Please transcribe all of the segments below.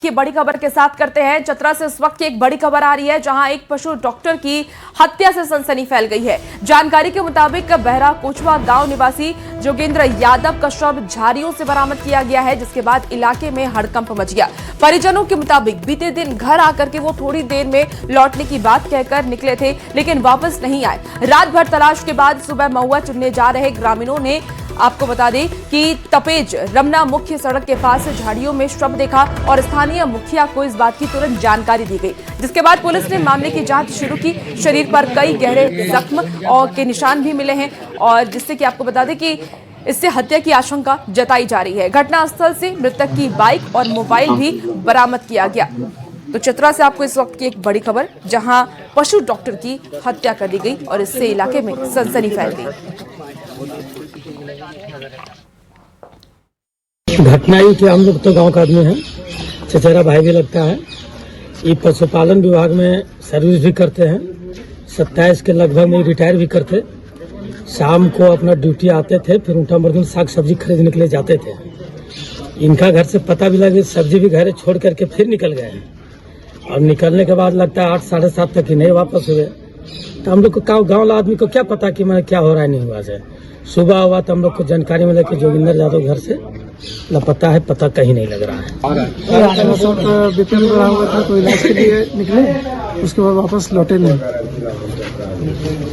की बड़ी खबर के साथ करते हैं। चतरा से इस वक्त की एक बड़ी खबर आ रही है, जहां एक पशु डॉक्टर की हत्या से सनसनी फैल गई है। जानकारी के मुताबिक बहरा कोचवा गांव निवासी जोगेंद्र यादव का शव झाड़ियों से बरामद किया गया है, जिसके बाद इलाके में हड़कंप मच गया। परिजनों के मुताबिक बीते दिन घर आकर के वो थोड़ी देर में लौटने की बात कहकर निकले थे, लेकिन वापस नहीं आए। रात भर तलाश के बाद सुबह महुआ चुनने जा रहे ग्रामीणों ने, आपको बता दें कि तपेज रमना मुख्य सड़क के पास झाड़ियों में शव देखा और स्थानीय मुखिया को इस बात की तुरंत जानकारी दी गई, जिसके बाद पुलिस ने मामले की जांच शुरू की। शरीर पर कई गहरे जख्म और के निशान भी मिले हैं, और जिससे कि आपको बता दें कि इससे हत्या की आशंका जताई जा रही है। घटनास्थल से मृतक की बाइक और मोबाइल भी बरामद किया गया। तो चतरा से आपको इस वक्त की एक बड़ी खबर, जहां पशु डॉक्टर की हत्या कर दी गई और इससे इलाके में सनसनी फैल गई। घटना ही कि हम लोग तो गांव का आदमी हैं, चचेरा भाई भी लगता है। ये पशुपालन विभाग में सर्विस भी करते हैं। 27 के लगभग में रिटायर भी करते। शाम को अपना ड्यूटी आते थे, फिर ऊँटा मर्दन साग सब्जी खरीदने के लिए जाते थे। इनका घर से पता भी लगे, सब्जी भी घर छोड़ करके फिर निकल गए हैं, और निकलने के बाद लगता है 8 साढ़े 7 तक ही नहीं वापस हुए। तो हम लोग को गाँव आदमी को क्या पता कि मैं क्या हो रहा है नहीं हुआ से। सुबह हुआ तो हम लोग को जानकारी मिला कि जोगिंदर यादव घर से लापता है, पता कहीं नहीं लग रहा है। बीपीएल बढ़ा हुआ था तो इलाज के लिए निकले, उसके बाद वापस लौटे नहीं।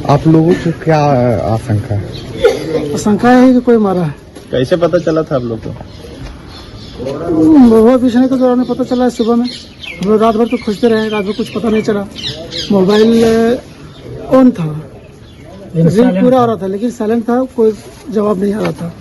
आप लोगों को क्या आशंका है? आशंका है कि कोई मारा है। कैसे पता चला था आप लोग को? महुआ पीछने के दौरान पता चला है। सुबह में हम लोग रात भर तो खोजते रहे, रात भर कुछ पता नहीं चला। मोबाइल ऑन था, रिंग पूरा आ रहा था, लेकिन साइलेंट था, कोई जवाब नहीं आ रहा था।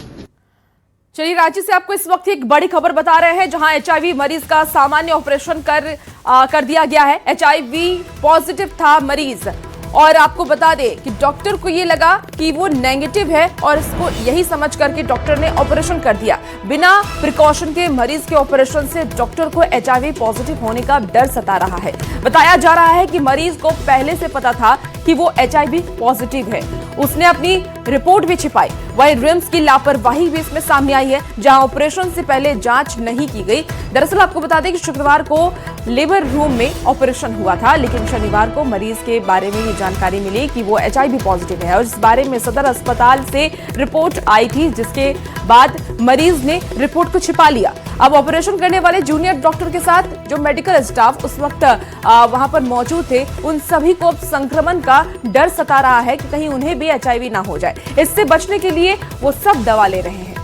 चलिए, रांची से आपको इस वक्त एक बड़ी खबर बता रहे हैं, जहां एचआईवी मरीज का सामान्य ऑपरेशन कर दिया गया है। एचआईवी पॉजिटिव था मरीज, और आपको बता दें कि डॉक्टर को ये लगा कि वो नेगेटिव है, और इसको यही समझ करके डॉक्टर ने ऑपरेशन कर दिया। बिना प्रिकॉशन के मरीज के ऑपरेशन से डॉक्टर को एचआईवी पॉजिटिव होने का डर सता रहा है। बताया जा रहा है कि मरीज को पहले से पता था कि वो एचआईवी पॉजिटिव है, उसने अपनी रिपोर्ट भी छिपाई। वहीं रिम्स की लापरवाही भी इसमें सामने आई है, जहां ऑपरेशन से पहले जांच नहीं की गई। दरअसल आपको बता दें कि शुक्रवार को लेबर रूम में ऑपरेशन हुआ था, लेकिन शनिवार को मरीज के बारे में ये जानकारी मिली कि वो एचआईवी पॉजिटिव है, और इस बारे में सदर अस्पताल से रिपोर्ट आई थी, जिसके बाद मरीज ने रिपोर्ट को छिपा लिया। अब ऑपरेशन करने वाले जूनियर डॉक्टर के साथ जो मेडिकल स्टाफ उस वक्त वहां पर मौजूद थे, उन सभी को संक्रमण का डर सता रहा है कि कहीं उन्हें भी एचआईवी ना हो जाए। इससे बचने के लिए वो सब दवा ले रहे हैं।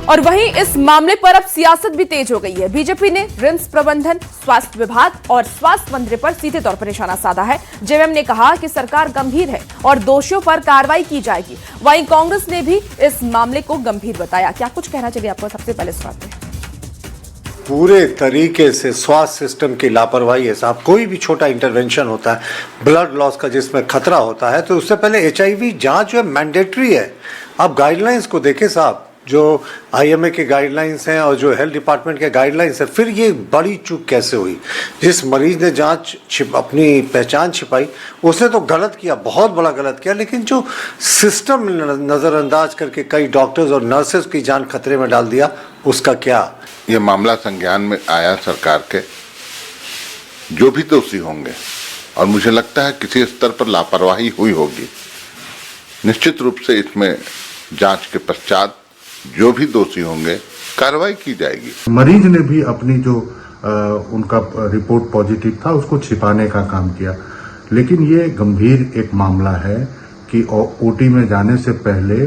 और वहीं इस मामले पर अब सियासत भी तेज हो गई है। बीजेपी ने रिम्स प्रबंधन, स्वास्थ्य विभाग और स्वास्थ्य मंत्री पर सीधे तौर पर निशाना साधा है। जेएमएम ने कहा कि सरकार गंभीर है और दोषियों पर कार्रवाई की जाएगी। वहीं कांग्रेस ने भी इस मामले को गंभीर बताया। क्या कुछ कहना चाहिए आपको? सबसे पहले सुनते हैं। पूरे तरीके से स्वास्थ्य सिस्टम की लापरवाही है साहब। कोई भी छोटा इंटरवेंशन होता है, ब्लड लॉस का जिसमें खतरा होता है, तो उससे पहले एचआईवी जांच जो है मैंडेटरी है। आप गाइडलाइंस को देखें साहब, जो आईएमए के गाइडलाइंस हैं और जो हेल्थ डिपार्टमेंट के गाइडलाइंस हैं, फिर ये बड़ी चूक कैसे हुई? जिस मरीज ने अपनी पहचान छिपाई, उसने तो गलत किया, बहुत बड़ा गलत किया, लेकिन जो सिस्टम नज़रअंदाज करके कई डॉक्टर्स और नर्सेज की जान खतरे में डाल दिया, उसका क्या? ये मामला संज्ञान में आया सरकार के, जो भी दोषी होंगे, और मुझे लगता है किसी स्तर पर लापरवाही हुई होगी। निश्चित रूप से इसमें जांच के पश्चात जो भी दोषी होंगे कार्रवाई की जाएगी। मरीज ने भी अपनी जो उनका रिपोर्ट पॉजिटिव था उसको छिपाने का काम किया, लेकिन ये गंभीर एक मामला है कि ओटी में जाने से पहले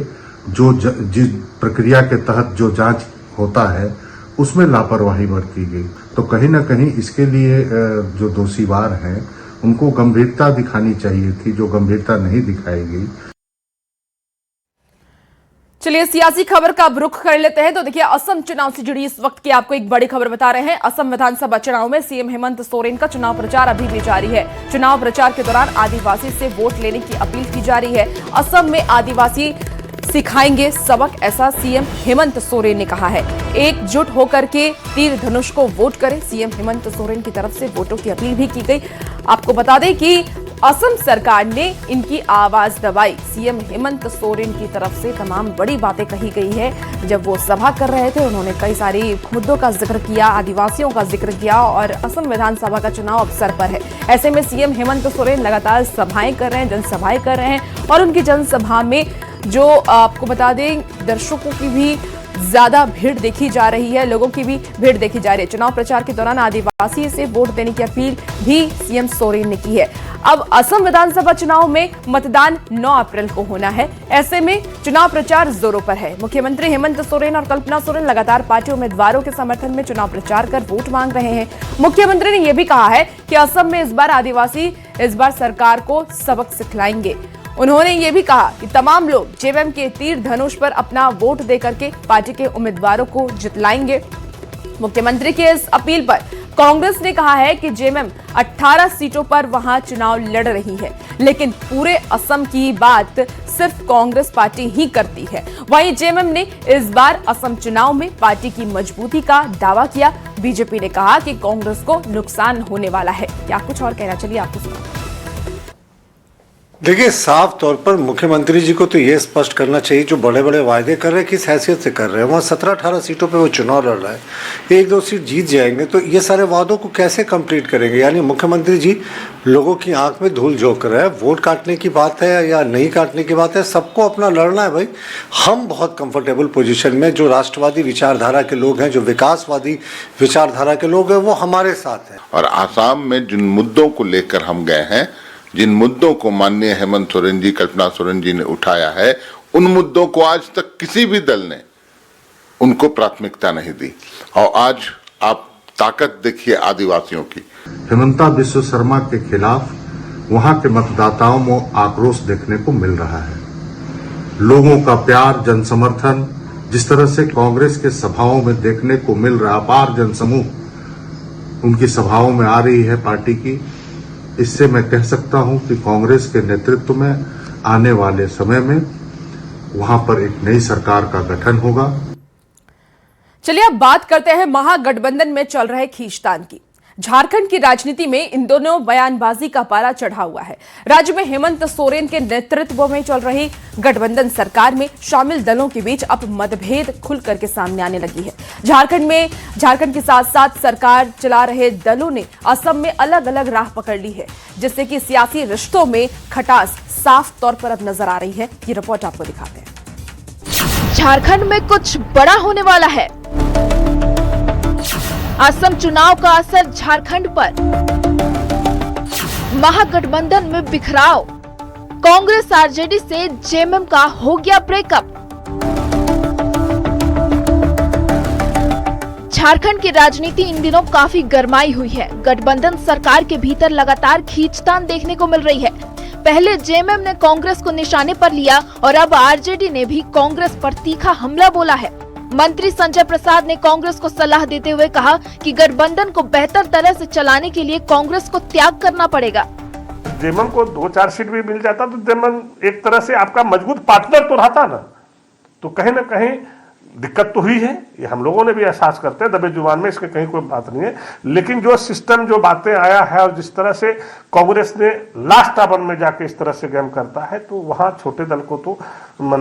जो जिस प्रक्रिया के तहत जो जांच होता है उसमें लापरवाही बरती गई। तो कहीं ना कहीं इसके लिए जो दोषीवार हैं उनको गंभीरता दिखानी चाहिए थी, जो गंभीरता नहीं दिखाई गई। चलिए, सियासी खबर का अब रुख कर लेते हैं। तो देखिए, असम चुनाव से जुड़ी इस वक्त की आपको एक बड़ी खबर बता रहे हैं। असम विधानसभा चुनाव में सीएम हेमंत सोरेन का चुनाव प्रचार अभी भी जारी है। चुनाव प्रचार के दौरान आदिवासी से वोट लेने की अपील की जा रही है। असम में आदिवासी सिखाएंगे सबक, ऐसा सीएम हेमंत सोरेन ने कहा है। एकजुट होकर के तीर धनुष को वोट करें, सीएम हेमंत सोरेन की तरफ से वोटों की अपील भी की गई। आपको बता दें कि असम सरकार ने इनकी आवाज दबाई। सीएम हेमंत सोरेन की तरफ से तमाम बड़ी बातें कही गई है। जब वो सभा कर रहे थे उन्होंने कई सारी मुद्दों का जिक्र किया, आदिवासियों का जिक्र किया और असम विधानसभा का चुनाव अवसर पर है। ऐसे में सीएम हेमंत सोरेन लगातार सभाएं कर रहे हैं, जनसभाएं कर रहे हैं और उनकी जनसभा में जो आपको बता दें दर्शकों की भी ज्यादा भीड़ देखी जा रही है, लोगों की भी भीड़ देखी जा रही है। चुनाव प्रचार के दौरान आदिवासी से वोट देने की अपील भी सीएम सोरेन ने की है। अब असम विधानसभा चुनाव में मतदान 9 अप्रैल को होना है। ऐसे में चुनाव प्रचार जोरों पर है। मुख्यमंत्री हेमंत सोरेन और कल्पना सोरेन लगातार पार्टी उम्मीदवारों के समर्थन में चुनाव प्रचार कर वोट मांग रहे हैं। मुख्यमंत्री ने यह भी कहा है कि असम में इस बार आदिवासी इस बार सरकार को सबक सिखलाएंगे। उन्होंने ये भी कहा कि तमाम लोग जेएमएम के तीर धनुष पर अपना वोट देकर के पार्टी के उम्मीदवारों को जितलाएंगे। मुख्यमंत्री की इस अपील पर कांग्रेस ने कहा है कि जेएमएम 18 सीटों पर वहां चुनाव लड़ रही है, लेकिन पूरे असम की बात सिर्फ कांग्रेस पार्टी ही करती है। वहीं जेएमएम ने इस बार असम चुनाव में पार्टी की मजबूती का दावा किया। बीजेपी ने कहा कि कांग्रेस को नुकसान होने वाला है। क्या कुछ और कहना, चलिए आपको सुनाते हैं। देखिए, साफ तौर पर मुख्यमंत्री जी को तो ये स्पष्ट करना चाहिए जो बड़े बड़े वायदे कर रहे हैं किस हैसियत से कर रहे हैं। वहाँ 17-18 सीटों पे वो चुनाव लड़ रहा है, 1-2 सीट जीत जाएंगे तो ये सारे वादों को कैसे कंप्लीट करेंगे। यानी मुख्यमंत्री जी लोगों की आंख में धूल झोंक रहे हैं। वोट काटने की बात है या नहीं काटने की बात है, सबको अपना लड़ना है भाई। हम बहुत कंफर्टेबल पोजीशन में, जो राष्ट्रवादी विचारधारा के लोग हैं, जो विकासवादी विचारधारा के लोग हैं, वो हमारे साथ हैं। और आसाम में जिन मुद्दों को लेकर हम गए हैं, जिन मुद्दों को माननीय हेमंत सोरेन जी, कल्पना सोरेन जी ने उठाया है, उन मुद्दों को आज तक किसी भी दल ने उनको प्राथमिकता नहीं दी। और आज आप ताकत देखिए आदिवासियों की। हेमंता बिस्व शर्मा के खिलाफ वहां के मतदाताओं में आक्रोश देखने को मिल रहा है। लोगों का प्यार, जनसमर्थन जिस तरह से कांग्रेस के सभाओं में देखने को मिल रहा, अपार जनसमूह उनकी सभाओं में आ रही है पार्टी की, इससे मैं कह सकता हूं कि कांग्रेस के नेतृत्व में आने वाले समय में वहां पर एक नई सरकार का गठन होगा। चलिए अब बात करते हैं महागठबंधन में चल रहे खींचतान की। झारखंड की राजनीति में इन दोनों बयानबाजी का पारा चढ़ा हुआ है। राज्य में हेमंत सोरेन के नेतृत्व में चल रही गठबंधन सरकार में शामिल दलों के बीच अब मतभेद खुल करके सामने आने लगी है। झारखंड के साथ साथ सरकार चला रहे दलों ने असम में अलग अलग राह पकड़ ली है, जिससे कि सियासी रिश्तों में खटास साफ तौर पर अब नजर आ रही है। ये रिपोर्ट आपको दिखाते हैं। झारखंड में कुछ बड़ा होने वाला है। असम चुनाव का असर झारखंड पर। महागठबंधन में बिखराव। कांग्रेस आरजेडी से जेएमएम का हो गया ब्रेकअप। झारखंड की राजनीति इन दिनों काफी गरमाई हुई है। गठबंधन सरकार के भीतर लगातार खींचतान देखने को मिल रही है। पहले जेएमएम ने कांग्रेस को निशाने पर लिया और अब आरजेडी ने भी कांग्रेस पर तीखा हमला बोला है। मंत्री संजय प्रसाद ने कांग्रेस को सलाह देते हुए कहा कि गठबंधन को बेहतर तरह से चलाने के लिए कांग्रेस को त्याग करना पड़ेगा। जेएमएम को 2-4 सीट भी मिल जाता तो जेएमएम एक तरह से आपका मजबूत पार्टनर तो रहता ना, तो कहीं ना कहीं दिक्कत तो हुई है। ये हम लोगों ने भी एहसास करते हैं, दबे जुबान में इसके कहीं कोई बात नहीं है। लेकिन जो सिस्टम, जो बातें आया है और जिस तरह से कांग्रेस ने लास्ट आवर में जाके इस तरह से गेम करता है, तो वहां छोटे दल को तो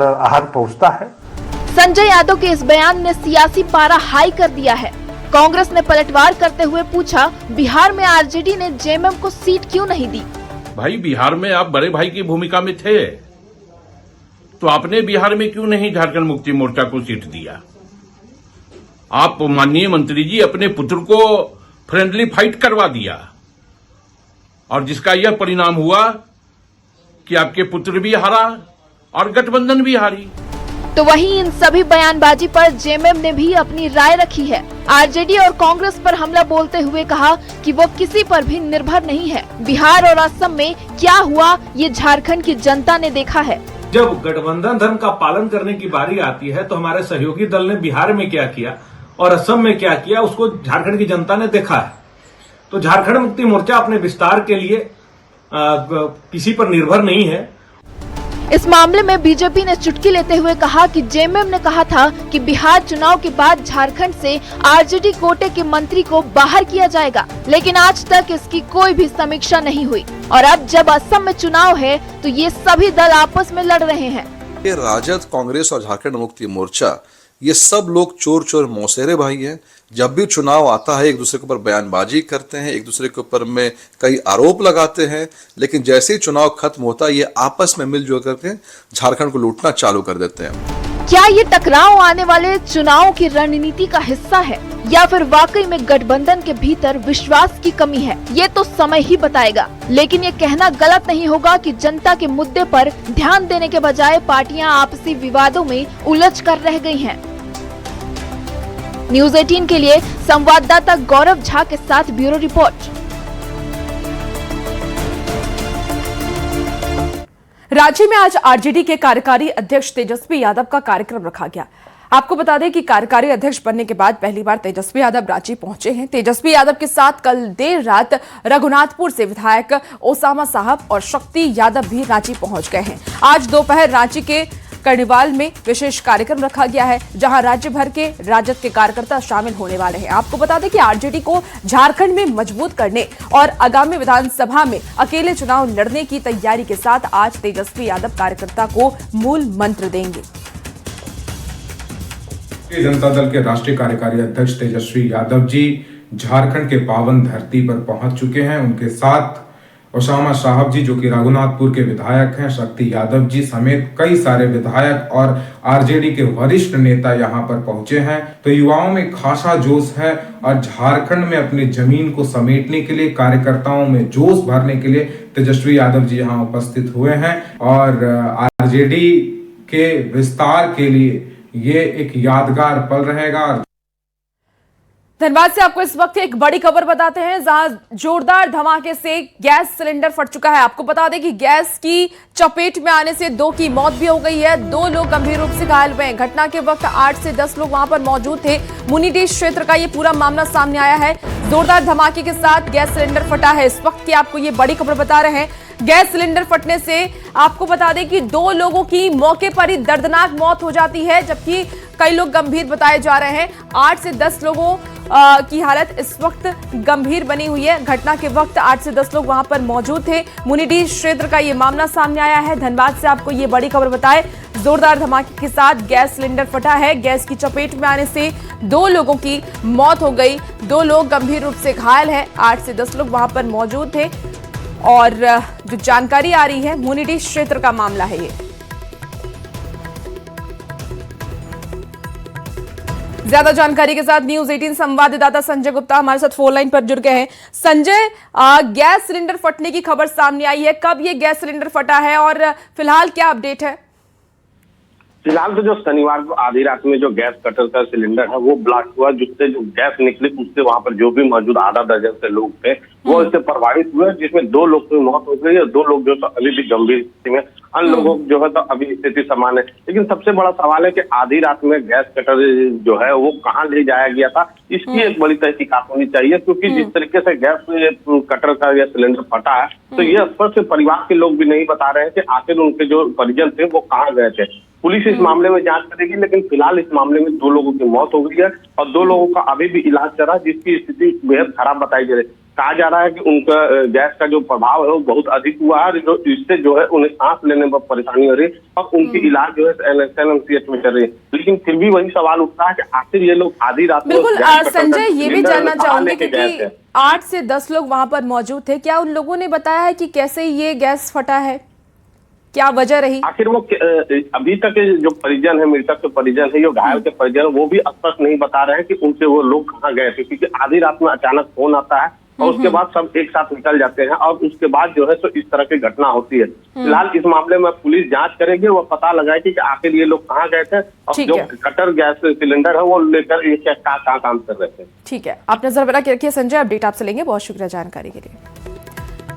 आहार पहुंचता है। संजय यादव के इस बयान ने सियासी पारा हाई कर दिया है। कांग्रेस ने पलटवार करते हुए पूछा, बिहार में आरजेडी ने जेएमएम को सीट क्यों नहीं दी? भाई, बिहार में आप बड़े भाई की भूमिका में थे, तो आपने बिहार में क्यों नहीं झारखंड मुक्ति मोर्चा को सीट दिया? आप माननीय मंत्री जी अपने पुत्र को फ्रेंडली फाइट करवा दिया और जिसका यह परिणाम हुआ कि आपके पुत्र भी हारा और गठबंधन भी हारी। तो वहीं इन सभी बयानबाजी पर जेएमएम ने भी अपनी राय रखी है। आरजेडी और कांग्रेस पर हमला बोलते हुए कहा कि वो किसी पर भी निर्भर नहीं है। बिहार और असम में क्या हुआ ये झारखंड की जनता ने देखा है। जब गठबंधन धर्म का पालन करने की बारी आती है तो हमारे सहयोगी दल ने बिहार में क्या किया और असम में क्या किया, उसको झारखंड की जनता ने देखा है। तो झारखंड मुक्ति मोर्चा अपने विस्तार के लिए किसी पर निर्भर नहीं है। इस मामले में बीजेपी ने चुटकी लेते हुए कहा कि जेएमएम ने कहा था कि बिहार चुनाव के बाद झारखंड से आरजेडी कोटे के मंत्री को बाहर किया जाएगा, लेकिन आज तक इसकी कोई भी समीक्षा नहीं हुई। और अब जब असम में चुनाव है तो ये सभी दल आपस में लड़ रहे हैं। ये राजद, कांग्रेस और झारखंड मुक्ति मोर्चा, ये सब लोग चोर चोर मौसेरे भाई हैं। जब भी चुनाव आता है एक दूसरे के ऊपर बयानबाजी करते हैं, एक दूसरे के ऊपर में कई आरोप लगाते हैं, लेकिन जैसे ही चुनाव खत्म होता है ये आपस में मिलजुल करके झारखंड को लूटना चालू कर देते हैं। क्या ये टकराव आने वाले चुनाव की रणनीति का हिस्सा है या फिर वाकई में गठबंधन के भीतर विश्वास की कमी है, ये तो समय ही बताएगा। लेकिन ये कहना गलत नहीं होगा कि जनता के मुद्दे पर ध्यान देने के बजाय पार्टियां आपसी विवादों में उलझ कर रह गई हैं। न्यूज़ 18 के लिए संवाददाता गौरव झा के साथ ब्यूरो रिपोर्ट। रांची में आज आरजेडी के कार्यकारी अध्यक्ष तेजस्वी यादव का कार्यक्रम रखा गया। आपको बता दें कि कार्यकारी अध्यक्ष बनने के बाद पहली बार तेजस्वी यादव रांची पहुंचे हैं। तेजस्वी यादव के साथ कल देर रात रघुनाथपुर से विधायक ओसामा साहब और शक्ति यादव भी रांची पहुंच गए हैं। आज दोपहर रांची के कर्निवाल में विशेष कार्यक्रम रखा गया है, जहां राज्य भर के राजद के कार्यकर्ता शामिल होने वाले हैं। आपको बता दें कि आरजेडी को झारखंड में मजबूत करने और आगामी विधानसभा में अकेले चुनाव लड़ने की तैयारी के साथ आज तेजस्वी यादव कार्यकर्ता को मूल मंत्र देंगे। जनता दल के राष्ट्रीय कार्यकारी अध्यक्ष तेजस्वी यादव जी झारखंड के पावन धरती पर पहुंच चुके हैं। उनके साथ ओसामा साहब जी जो कि रघुनाथपुर के विधायक हैं, शक्ति यादव जी समेत कई सारे विधायक और आरजेडी के वरिष्ठ नेता यहां पर पहुंचे हैं। तो युवाओं में खासा जोश है और झारखंड में अपनी जमीन को समेटने के लिए, कार्यकर्ताओं में जोश भरने के लिए तेजस्वी यादव जी यहां उपस्थित हुए हैं। और आरजेडी के विस्तार के लिए ये एक यादगार पल रहेगा। धनबाद से आपको इस वक्त एक बड़ी खबर बताते हैं, जहां जोरदार धमाके से गैस सिलेंडर फट चुका है। आपको बता दें कि गैस की चपेट में आने से 2 की मौत भी हो गई है, 2 लोग गंभीर रूप से घायल हुए हैं। घटना के वक्त 8 से 10 लोग वहां पर मौजूद थे। मुनीडीह क्षेत्र का ये पूरा मामला सामने आया है। जोरदार धमाके के साथ गैस सिलेंडर फटा है। इस वक्त की आपको ये बड़ी खबर बता रहे हैं। गैस सिलेंडर फटने से आपको बता दें कि 2 लोगों की मौके पर ही दर्दनाक मौत हो जाती है, जबकि कई लोग गंभीर बताए जा रहे हैं। 8 से 10 लोगों की हालत इस वक्त गंभीर बनी हुई है। घटना के वक्त 8 से 10 लोग वहां पर मौजूद थे। मुनीडीह क्षेत्र का ये मामला सामने आया है। धनबाद से आपको ये बड़ी खबर बताए, जोरदार धमाके के साथ गैस सिलेंडर फटा है। गैस की चपेट में आने से 2 लोगों की मौत हो गई, 2 लोग गंभीर रूप से घायल हैं। 8 से 10 लोग वहां पर मौजूद थे और जो जानकारी आ रही है, मुनीडीह क्षेत्र का मामला है ये। ज्यादा जानकारी के साथ न्यूज़ 18 संवाददाता संजय गुप्ता हमारे साथ फोन लाइन पर जुड़ गए हैं। संजय, गैस सिलेंडर फटने की खबर सामने आई है, कब ये गैस सिलेंडर फटा है और फिलहाल क्या अपडेट है? फिलहाल तो जो शनिवार को आधी रात में जो गैस कटर का सिलेंडर है वो ब्लास्ट हुआ, जिससे जो गैस निकली उससे वहां पर जो भी मौजूद आधा दर्जन से लोग थे वो इससे प्रभावित हुए, जिसमें 2 लोग की मौत हो गई और 2 लोग जो तो अभी भी गंभीर स्थिति में, अन्य लोगों जो है तो अभी स्थिति सामान्य है। लेकिन सबसे बड़ा सवाल है कि आधी रात में गैस कटर जो है वो कहाँ ले जाया गया था, इसकी एक बड़ी तहकीकात होनी चाहिए। क्योंकि जिस तरीके से गैस कटर का यह सिलेंडर फटा है तो ये स्पष्ट परिवार के लोग भी नहीं बता रहे हैं कि आखिर उनके जो परिजन थे वो कहाँ गए थे। पुलिस इस मामले में जांच करेगी, लेकिन फिलहाल इस मामले में 2 लोगों की मौत हो गई है और 2 लोगों का अभी भी इलाज चल रहा है, जिसकी स्थिति बेहद खराब बताई जा रही है। कहा जा रहा है कि उनका गैस का जो प्रभाव है वो बहुत अधिक हुआ है, जो इससे जो है उन्हें सांस लेने में परेशानी हो रही है और उनकी इलाज जो है NMCH में चल रही है। लेकिन फिर भी वही सवाल उठता है कि आखिर ये लोग आधी रात में बिल्कुल संजय, ये भी जानना चाहूंगे क्योंकि 8 से 10 लोग वहां पर मौजूद थे, क्या उन लोगों ने बताया है कि कैसे ये गैस फटा है, क्या वजह रही? आखिर वो अभी तक जो परिजन है, मृतक के परिजन है, जो घायल के परिजन, वो भी स्पष्ट नहीं बता रहे हैं कि उनसे वो लोग कहाँ गए थे। क्योंकि आधी रात में अचानक फोन आता है और उसके बाद सब एक साथ निकल जाते हैं और उसके बाद जो है तो इस तरह की घटना होती है। फिलहाल इस मामले में पुलिस जांच करेगी, वो पता लगाएगी कि आखिर ये लोग कहाँ गए थे और जो कटर गैस सिलेंडर है वो लेकर ये कहाँ काम कर रहे थे। ठीक है, आप नजर बना के रखिए संजय, अपडेट आपसे लेंगे। बहुत शुक्रिया जानकारी के लिए।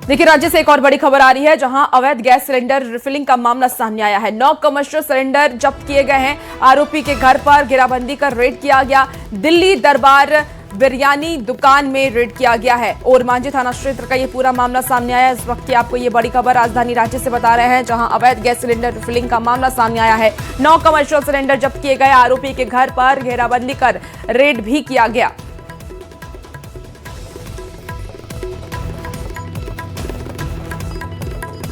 देखिए, राज्य से एक और बड़ी खबर आ रही है, जहां अवैध गैस सिलेंडर रिफिलिंग का मामला सामने आया है। 9 कमर्शियल सिलेंडर जब्त किए गए हैं। आरोपी के घर पर घेराबंदी कर रेड किया गया। दिल्ली दरबार बिरयानी दुकान में रेड किया गया है। और मांझी थाना क्षेत्र का ये पूरा मामला सामने आया। इस वक्त की आपको ये बड़ी खबर राजधानी रांची से बता रहे हैं, जहां अवैध गैस सिलेंडर रिफिलिंग का मामला सामने आया है। 9 कमर्शियल सिलेंडर जब्त किए गए। आरोपी के घर पर घेराबंदी कर रेड भी किया गया।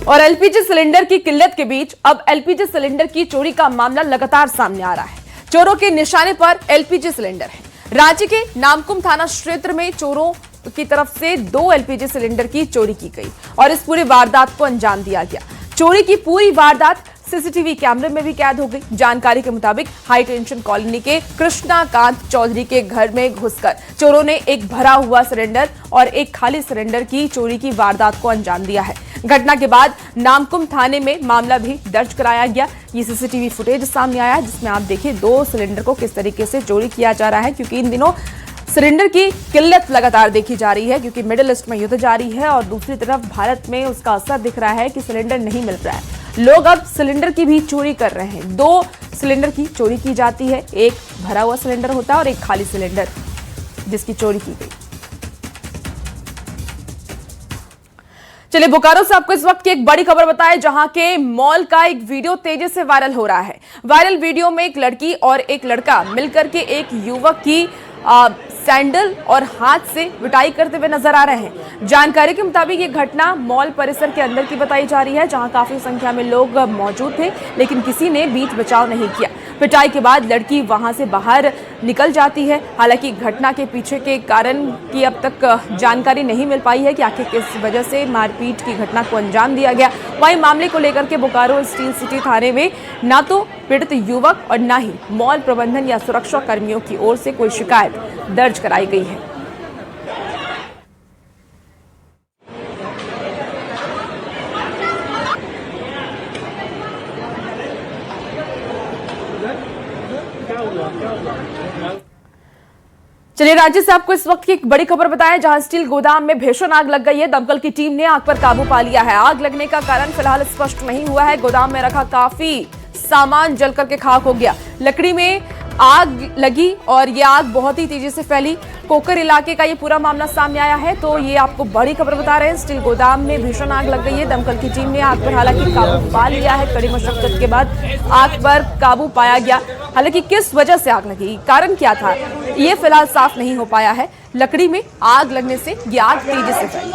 और एलपीजी सिलेंडर की किल्लत के बीच अब एलपीजी सिलेंडर की चोरी का मामला लगातार सामने आ रहा है। चोरों के निशाने पर एलपीजी सिलेंडर है। रांची के नामकुम थाना क्षेत्र में चोरों की तरफ से 2 एलपीजी सिलेंडर की चोरी की गई और इस पूरी वारदात को अंजाम दिया गया। चोरी की पूरी वारदात सीसीटीवी कैमरे में भी कैद हो गई। जानकारी के मुताबिक हाई टेंशन कॉलोनी के कृष्णाकांत चौधरी के घर में घुसकर चोरों ने एक भरा हुआ सिलेंडर और एक खाली सिलेंडर की चोरी की वारदात को अंजाम दिया है। घटना के बाद नामकुम थाने में मामला भी दर्ज कराया गया। ये सीसीटीवी फुटेज सामने आया जिसमें आप देखिए 2 सिलेंडर को किस तरीके से चोरी किया जा रहा है, क्योंकि इन दिनों सिलेंडर की किल्लत लगातार देखी जा रही है, क्योंकि मिडिल ईस्ट में युद्ध जारी है और दूसरी तरफ भारत में उसका असर दिख रहा है कि सिलेंडर नहीं मिल रहा है। लोग अब सिलेंडर की भी चोरी कर रहे हैं। 2 सिलेंडर की चोरी की जाती है, एक भरा हुआ सिलेंडर होता है और एक खाली सिलेंडर जिसकी चोरी की गई। चलिए बोकारो से आपको इस वक्त की एक बड़ी खबर बताएं, जहां के मॉल का एक वीडियो तेजी से वायरल हो रहा है। वायरल वीडियो में एक लड़की और एक लड़का मिलकर के एक युवक की सैंडल और हाथ से विटाई करते हुए नजर आ रहे हैं। जानकारी के मुताबिक ये घटना मॉल परिसर के अंदर की बताई जा रही है, जहां काफी संख्या में लोग मौजूद थे, लेकिन किसी ने बीच बचाव नहीं किया। पिटाई के बाद लड़की वहां से बाहर निकल जाती है। हालांकि घटना के पीछे के कारण की अब तक जानकारी नहीं मिल पाई है कि आखिर किस वजह से मारपीट की घटना को अंजाम दिया गया। वहीं मामले को लेकर के बोकारो स्टील सिटी थाने में ना तो पीड़ित युवक और न ही मॉल प्रबंधन या सुरक्षा कर्मियों की ओर से कोई शिकायत दर्ज कराई गई है। चलिए राज्य से आपको इस वक्त की एक बड़ी खबर बताएं, जहां स्टील गोदाम में भीषण आग लग गई है। दमकल की टीम ने आग पर काबू पा लिया है। आग लगने का कारण फिलहाल स्पष्ट नहीं हुआ है। गोदाम में रखा काफी सामान जलकर के खाक हो गया। लकड़ी में आग लगी और ये आग बहुत ही तेजी से फैली। कोकर इलाके का ये पूरा मामला सामने आया है, तो ये आपको बड़ी खबर बता रहे हैं। स्टील गोदाम में भीषण आग लग गई है। दमकल की टीम ने आग पर हालांकि काबू पा लिया है। कड़ी मशक्कत के बाद आग पर काबू पाया गया। हालांकि किस वजह से आग लगी, कारण क्या था, ये फिलहाल साफ नहीं हो पाया है। लकड़ी में आग लगने से ये आग तेजी से फैली।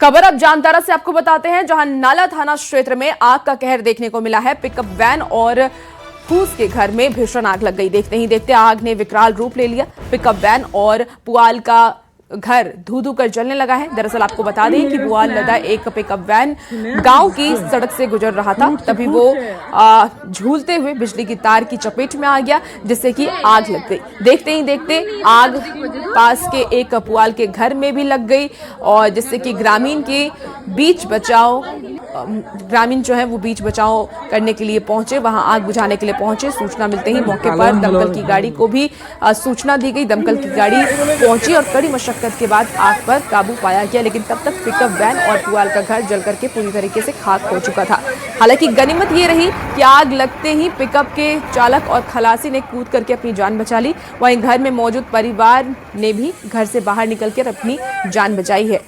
खबर अब जामताड़ा से आपको बताते हैं, जहां नाला थाना क्षेत्र में आग का कहर देखने को मिला है। पिकअप वैन और फूस के घर में भीषण आग लग गई। देखते ही देखते आग ने विकराल रूप ले लिया। पिकअप वैन और पुआल का घर धू धू कर जलने लगा है। दरअसल आपको बता दें कि पुआल लदा एक पिकअप वैन गांव की सड़क से गुजर रहा था, तभी वो झूलते हुए बिजली की तार की चपेट में आ गया, जिससे कि आग लग गई। देखते ही देखते आग पास के एक पुआल के घर में भी लग गई और जिससे कि ग्रामीण जो है वो बीच बचाव करने के लिए पहुंचे, वहां आग बुझाने के लिए पहुंचे। सूचना मिलते ही मौके पर दमकल की गाड़ी को भी सूचना दी गई। दमकल की गाड़ी पहुंची और कड़ी मशक्कत के बाद आग पर काबू पाया गया, लेकिन तब तक पिकअप वैन और पुआल का घर जल करके पूरी तरीके से खाक हो चुका था। हालांकि गनीमत ये रही कि आग लगते ही पिकअप के चालक और खलासी ने कूद करके अपनी जान बचा ली। वहीं घर में मौजूद परिवार ने भी घर से बाहर निकलकर अपनी जान बचाई है।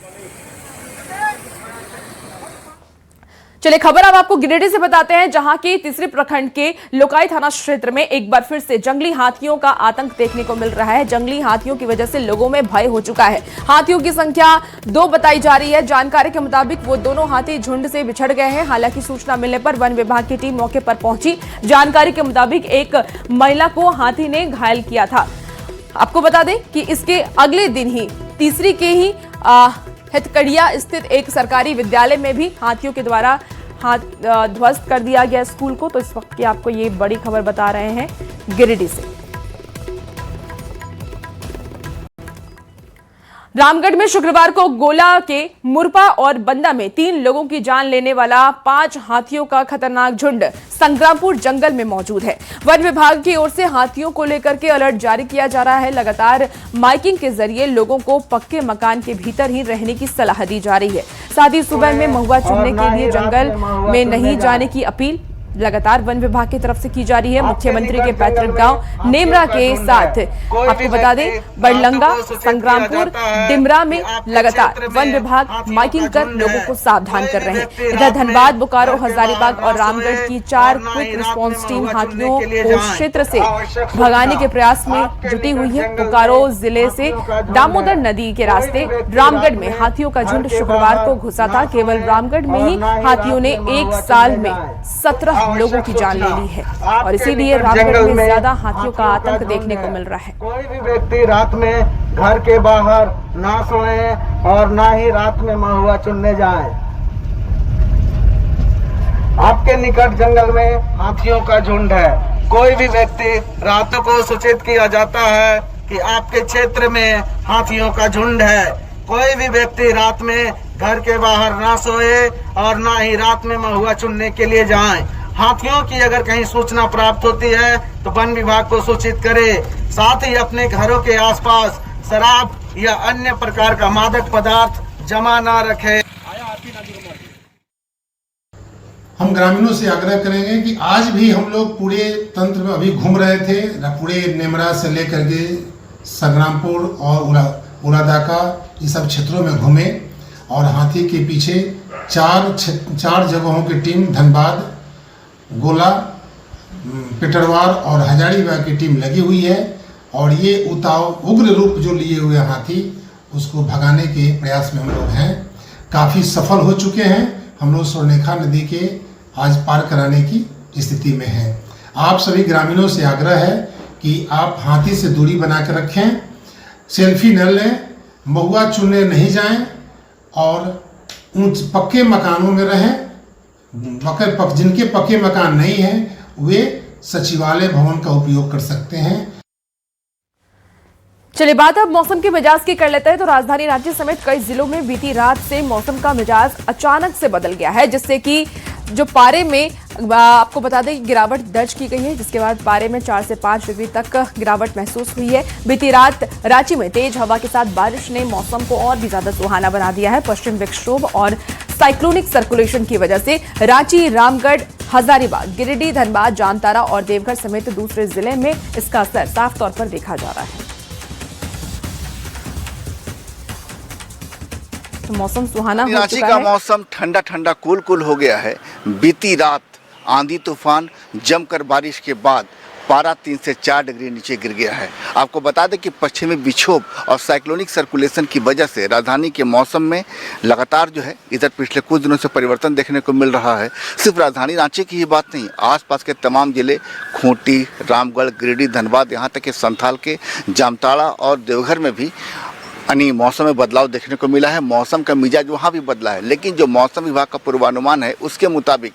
चलिए खबर अब आपको गिरिडीह से बताते हैं, जहां के तीसरे प्रखंड के लोकाई थाना क्षेत्र में एक बार फिर से जंगली हाथियों का आतंक देखने को मिल रहा है। जंगली हाथियों की वजह से लोगों में भय हो चुका है। हाथियों की संख्या 2 बताई जा रही है। जानकारी के मुताबिक वो दोनों हाथी झुंड से बिछड़ गए हैं। हालांकि सूचना मिलने पर वन विभाग की टीम मौके पर पहुंची। जानकारी के मुताबिक एक महिला को हाथी ने घायल किया था। आपको बता दें कि इसके अगले दिन ही तीसरी के ही हितकड़िया स्थित एक सरकारी विद्यालय में भी हाथियों के द्वारा ध्वस्त कर दिया गया स्कूल को। तो इस वक्त की आपको ये बड़ी खबर बता रहे हैं गिरिडीह से। रामगढ़ में शुक्रवार को गोला के मुरपा और बंदा में 3 लोगों की जान लेने वाला 5 हाथियों का खतरनाक झुंड संग्रामपुर जंगल में मौजूद है। वन विभाग की ओर से हाथियों को लेकर के अलर्ट जारी किया जा रहा है। लगातार माइकिंग के जरिए लोगों को पक्के मकान के भीतर ही रहने की सलाह दी जा रही है। साथ ही सुबह में महुआ चुनने के लिए जंगल में नहीं जाने की अपील लगातार वन विभाग की तरफ से की जा रही है। मुख्यमंत्री के पैतृक गांव नेमरा के साथ आपको बता दें बड़लंगा, संग्रामपुर, डिमरा में लगातार वन विभाग माइकिंग कर लोगों को सावधान कर रहे हैं। इधर धनबाद, बोकारो, हजारीबाग और रामगढ़ की 4 क्विक रिस्पांस टीम हाथियों को क्षेत्र से भगाने के प्रयास में जुटी हुई है। बोकारो जिले से दामोदर नदी के रास्ते रामगढ़ में हाथियों का झुंड शुक्रवार को घुसा था। केवल रामगढ़ में ही हाथियों ने 1 साल में 17 लोगों की जान ले ली है और इसीलिए रामगढ़ में ज्यादा हाथियों का आतंक देखने को मिल रहा है। कोई भी व्यक्ति रात में घर के बाहर ना सोए और ना ही रात में महुआ चुनने जाए। आपके निकट जंगल में हाथियों का झुंड है। कोई भी व्यक्ति रात को सूचित किया जाता है कि आपके क्षेत्र में हाथियों का झुंड है। कोई भी व्यक्ति रात में घर के बाहर ना सोए और ना ही रात में महुआ चुनने के लिए जाए। हाथियों की अगर कहीं सूचना प्राप्त होती है तो वन विभाग को सूचित करे। साथ ही अपने घरों के आसपास शराब या अन्य प्रकार का मादक पदार्थ जमा ना रखे। हम ग्रामीणों से आग्रह करेंगे कि आज भी हम लोग पूरे तंत्र में अभी घूम रहे थे, पूरे नेमरा से लेकर के संग्रामपुर और उरादाका ये सब क्षेत्रों में घूमे और हाथी के पीछे चार जगहों की टीम धनबाद, गोला, पिटरवार और हजारीबाग की टीम लगी हुई है और ये उग्र रूप जो लिए हुए हाथी उसको भगाने के प्रयास में हम लोग हैं। काफ़ी सफल हो चुके हैं। हम लोग स्वर्णरेखा नदी के आज पार कराने की स्थिति में हैं। आप सभी ग्रामीणों से आग्रह है कि आप हाथी से दूरी बना कर रखें, सेल्फी न लें, महुआ चुनने नहीं जाएं और पक्के मकानों में रहें। जिनके पक्के मकान नहीं हैं वे सचिवालय भवन का उपयोग कर सकते हैं। चलिए बात अब मौसम के मिजाज की कर लेते हैं। तो राजधानी रांची समेत कई जिलों में बीती रात से मौसम का मिजाज अचानक से बदल गया है, जिससे कि जो पारे में आपको बता दें गिरावट दर्ज की गई है, जिसके बाद पारे में 4 से 5 डिग्री तक गिरावट महसूस हुई है। बीती रात रांची में तेज हवा के साथ बारिश ने मौसम को और भी ज्यादा सुहाना बना दिया है। पश्चिम विक्षोभ और साइक्लोनिक सर्कुलेशन की वजह से रांची, रामगढ़, हजारीबाग, गिरिडीह, धनबाद, जामताड़ा और देवघर समेत दूसरे जिले में इसका असर साफ तौर पर देखा जा रहा है। तो मौसम सुहाना हो चुका है। रांची का मौसम ठंडा ठंडा कूल कूल हो गया है। बीती रात आंधी तूफान जमकर बारिश के बाद पारा 3 से 4 डिग्री नीचे गिर गया है। आपको बता दें कि पश्चिमी विक्षोभ और साइक्लोनिक सर्कुलेशन की वजह से राजधानी के मौसम में लगातार जो है इधर पिछले कुछ दिनों से परिवर्तन देखने को मिल रहा है। सिर्फ राजधानी रांची की ही बात नहीं, आसपास के तमाम जिले खूंटी, रामगढ़, गिरिडीह, धनबाद, यहाँ तक कि संथाल के जामताड़ा और देवघर में भी मौसम में बदलाव देखने को मिला है। मौसम का मिजाज वहाँ भी बदला है, लेकिन जो मौसम विभाग का पूर्वानुमान है उसके मुताबिक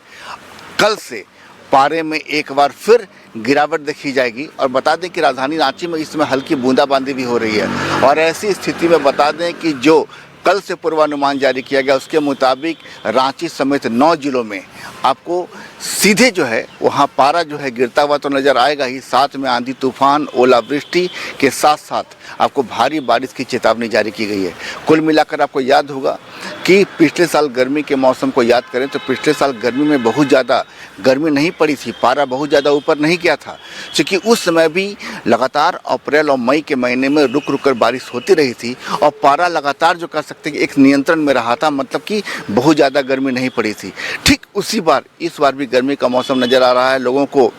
कल से पारे में एक बार फिर गिरावट देखी जाएगी। और बता दें कि राजधानी रांची में इस समय हल्की बूंदाबांदी भी हो रही है और ऐसी स्थिति में बता दें कि जो कल से पूर्वानुमान जारी किया गया उसके मुताबिक रांची समेत 9 जिलों में आपको सीधे जो है वहाँ पारा जो है गिरता हुआ तो नज़र आएगा ही, साथ में आंधी तूफान, ओलावृष्टि के साथ साथ आपको भारी बारिश की चेतावनी जारी की गई है। कुल मिलाकर आपको याद होगा कि पिछले साल गर्मी के मौसम को याद करें तो पिछले साल गर्मी में बहुत ज़्यादा गर्मी नहीं पड़ी थी, पारा बहुत ज़्यादा ऊपर नहीं गया था, क्योंकि उस समय भी लगातार अप्रैल और मई के महीने में रुक रुक कर बारिश होती रही थी और पारा लगातार जो कह सकते हैं कि एक नियंत्रण में रहा था, मतलब कि बहुत ज़्यादा गर्मी नहीं पड़ी थी। ठीक उसी बार इस बार भी गर्मी का मौसम नज़र आ रहा है। लोगों को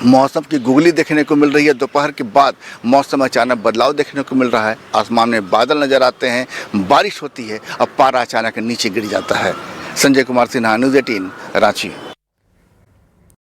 मौसम की गुगली देखने को मिल रही है। दोपहर के बाद मौसम अचानक बदलाव देखने को मिल रहा है। आसमान में बादल नजर आते हैं, बारिश होती है और पारा अचानक नीचे गिर जाता है। संजय कुमार सिन्हा, न्यूज़ 18, रांची।